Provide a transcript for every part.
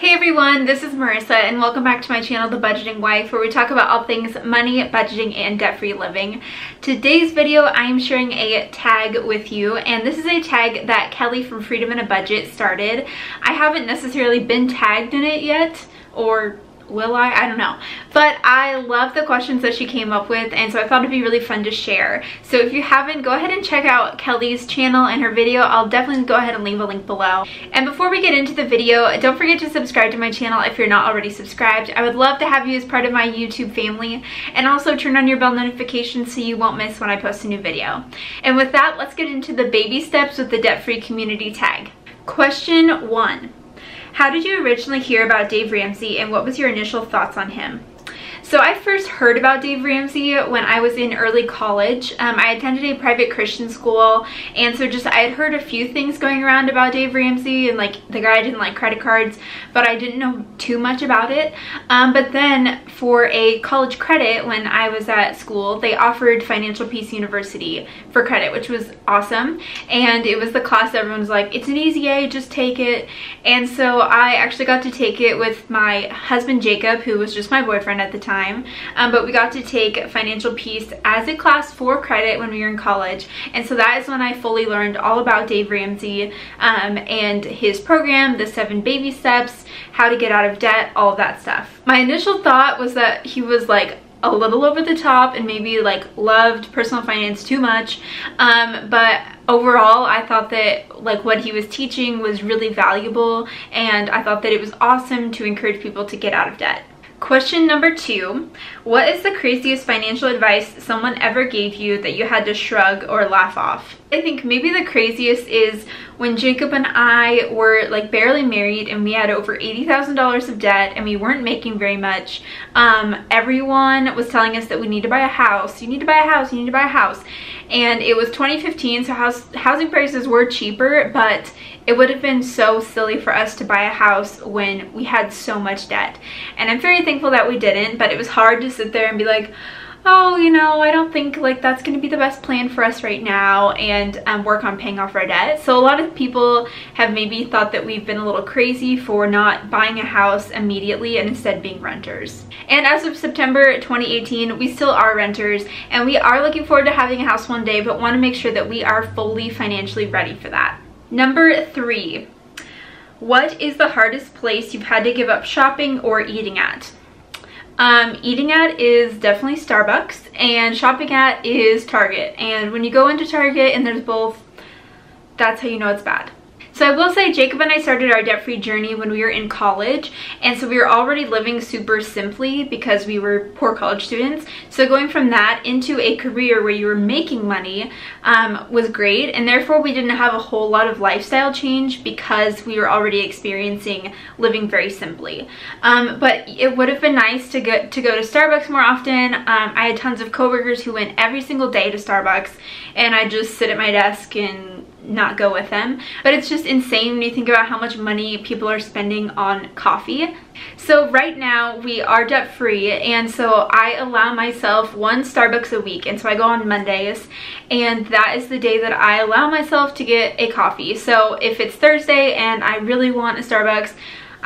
Hey everyone, this is Marissa and welcome back to my channel, The Budgeting Wife, where we talk about all things money, budgeting, and debt-free living. Today's video, I am sharing a tag with you, and this is a tag that Kelly from Freedom in a Budget started. I haven't necessarily been tagged in it yet, or will I don't know, but I love the questions that she came up with, and so I thought it'd be really fun to share. So if you haven't, go ahead and check out Kelly's channel and her video. I'll definitely go ahead and leave a link below. And before we get into the video, don't forget to subscribe to my channel if you're not already subscribed. I would love to have you as part of my YouTube family, and also turn on your bell notifications so you won't miss when I post a new video. And with that, let's get into the baby steps with the debt-free community tag. Question 1. How did you originally hear about Dave Ramsey, and what was your initial thoughts on him? So I first heard about Dave Ramsey when I was in early college. I attended a private Christian school, and so I had heard a few things going around about Dave Ramsey, and like the guy didn't like credit cards, but I didn't know too much about it. But then for a college credit when I was at school, they offered Financial Peace University for credit, which was awesome. And it was the class that everyone was like, it's an easy A, just take it. And so I actually got to take it with my husband Jacob, who was just my boyfriend at the time. But we got to take Financial Peace as a class for credit when we were in college, and so that is when I fully learned all about Dave Ramsey and his program, the 7 baby steps, how to get out of debt, all of that stuff. My initial thought was that he was like a little over the top and maybe like loved personal finance too much, but overall I thought that like what he was teaching was really valuable, and I thought that it was awesome to encourage people to get out of debt. Question number 2, what is the craziest financial advice someone ever gave you that you had to shrug or laugh off? I think maybe the craziest is when Jacob and I were like barely married and we had over $80,000 of debt and we weren't making very much. Everyone was telling us that we need to buy a house, you need to buy a house, you need to buy a house. And it was 2015, so housing prices were cheaper, but it would have been so silly for us to buy a house when we had so much debt. And I'm very thankful that we didn't, but it was hard to sit there and be like, oh, you know, I don't think like that's going to be the best plan for us right now, and work on paying off our debt. So a lot of people have maybe thought that we've been a little crazy for not buying a house immediately and instead being renters. And as of September 2018, we still are renters, and we are looking forward to having a house one day, but want to make sure that we are fully financially ready for that. Number 3, what is the hardest place you've had to give up shopping or eating at? Eating at is definitely Starbucks, and shopping at is Target. And when you go into Target and there's both, that's how you know it's bad. So I will say Jacob and I started our debt-free journey when we were in college, and so we were already living super simply because we were poor college students. So going from that into a career where you were making money was great, and therefore we didn't have a whole lot of lifestyle change because we were already experiencing living very simply. But it would have been nice to go to Starbucks more often. I had tons of coworkers who went every single day to Starbucks, and I'd just sit at my desk and not go with them. But it's just insane when you think about how much money people are spending on coffee. So right now we are debt free, and so I allow myself 1 Starbucks a week, and so I go on Mondays, and that is the day that I allow myself to get a coffee. So if it's Thursday and I really want a Starbucks,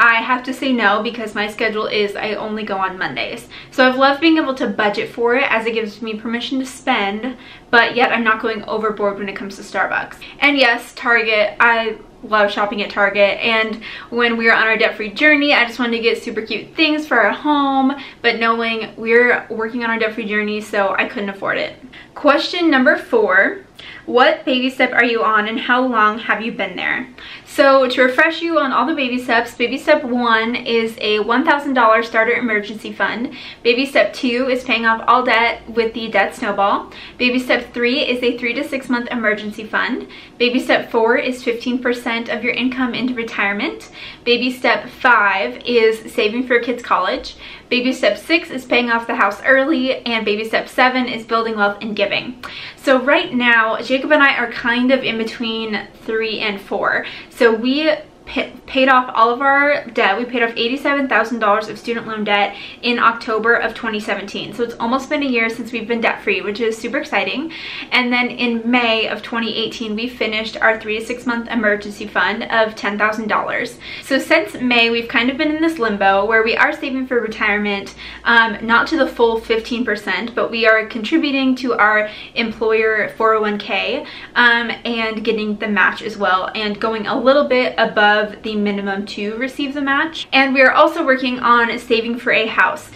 I have to say no because my schedule is I only go on Mondays. So I've loved being able to budget for it, as it gives me permission to spend, but yet I'm not going overboard when it comes to Starbucks. And yes, Target, I love shopping at Target, and when we were on our debt-free journey, I just wanted to get super cute things for our home, but knowing we're working on our debt-free journey, so I couldn't afford it. Question number 4, what baby step are you on and how long have you been there? So to refresh you on all the baby steps, baby step 1 is a $1,000 starter emergency fund. Baby step 2 is paying off all debt with the debt snowball. Baby step 3 is a 3 to 6 month emergency fund. Baby step 4 is 15% of your income into retirement. Baby step 5 is saving for your kids' college. Baby step 6 is paying off the house early, and baby step 7 is building wealth and giving. So right now, Jacob and I are kind of in between 3 and 4. So we paid off all of our debt. We paid off $87,000 of student loan debt in October of 2017. So it's almost been a year since we've been debt free, which is super exciting. And then in May of 2018, we finished our 3 to 6 month emergency fund of $10,000. So since May, we've kind of been in this limbo where we are saving for retirement, not to the full 15%, but we are contributing to our employer 401k and getting the match as well, and going a little bit above the minimum to receive the match. And we are also working on saving for a house.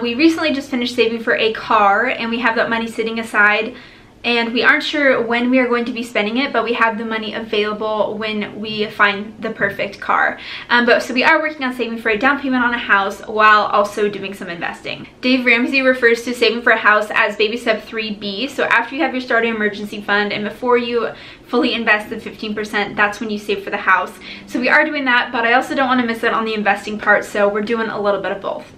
We recently just finished saving for a car, and we have that money sitting aside, and we aren't sure when we are going to be spending it, but we have the money available when we find the perfect car. So we are working on saving for a down payment on a house while also doing some investing. Dave Ramsey refers to saving for a house as baby step 3B. So after you have your starting emergency fund and before you fully invest the 15%, that's when you save for the house. So we are doing that, but I also don't want to miss out on the investing part, so we're doing a little bit of both.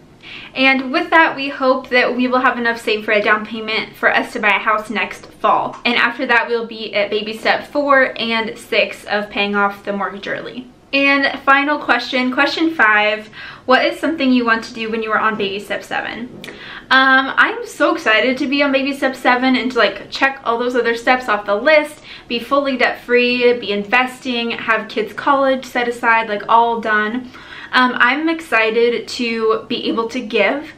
And with that, we hope that we will have enough saved for a down payment for us to buy a house next fall. And after that, we'll be at baby step 4 and 6 of paying off the mortgage early. And final question, question 5, what is something you want to do when you are on baby step 7? I'm so excited to be on baby step 7 and to like check all those other steps off the list, be fully debt free, be investing, have kids' college set aside, like all done. I'm excited to be able to give,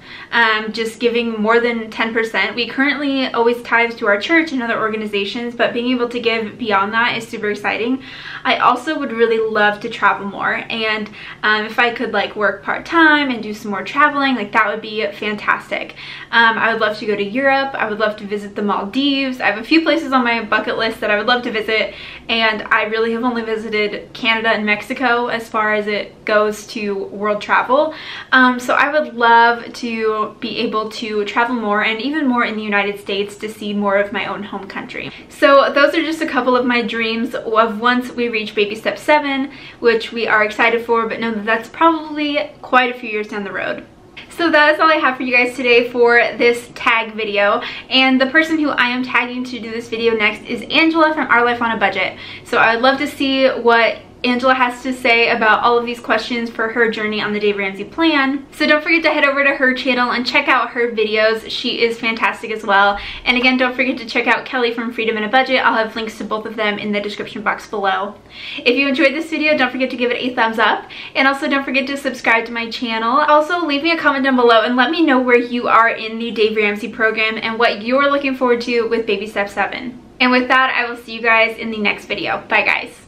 just giving more than 10%. We currently always tithe to our church and other organizations, but being able to give beyond that is super exciting. I also would really love to travel more, and if I could like work part-time and do some more traveling, like that would be fantastic. I would love to go to Europe. I would love to visit the Maldives. I have a few places on my bucket list that I would love to visit, and I really have only visited Canada and Mexico as far as it goes to world travel. So I would love to be able to travel more, and even more in the United States, to see more of my own home country. So those are just a couple of my dreams of once we reach baby step 7, which we are excited for, but know that that's probably quite a few years down the road. So that is all I have for you guys today for this tag video, and the person who I am tagging to do this video next is Angela from Our Life on a Budget. So I would love to see what Angela has to say about all of these questions for her journey on the Dave Ramsey plan. So don't forget to head over to her channel and check out her videos. She is fantastic as well. And again, don't forget to check out Kelly from Freedom in a Budget. I'll have links to both of them in the description box below. If you enjoyed this video, don't forget to give it a thumbs up, and also don't forget to subscribe to my channel. Also, leave me a comment down below and let me know where you are in the Dave Ramsey program and what you're looking forward to with baby step 7. And with that, I will see you guys in the next video. Bye guys.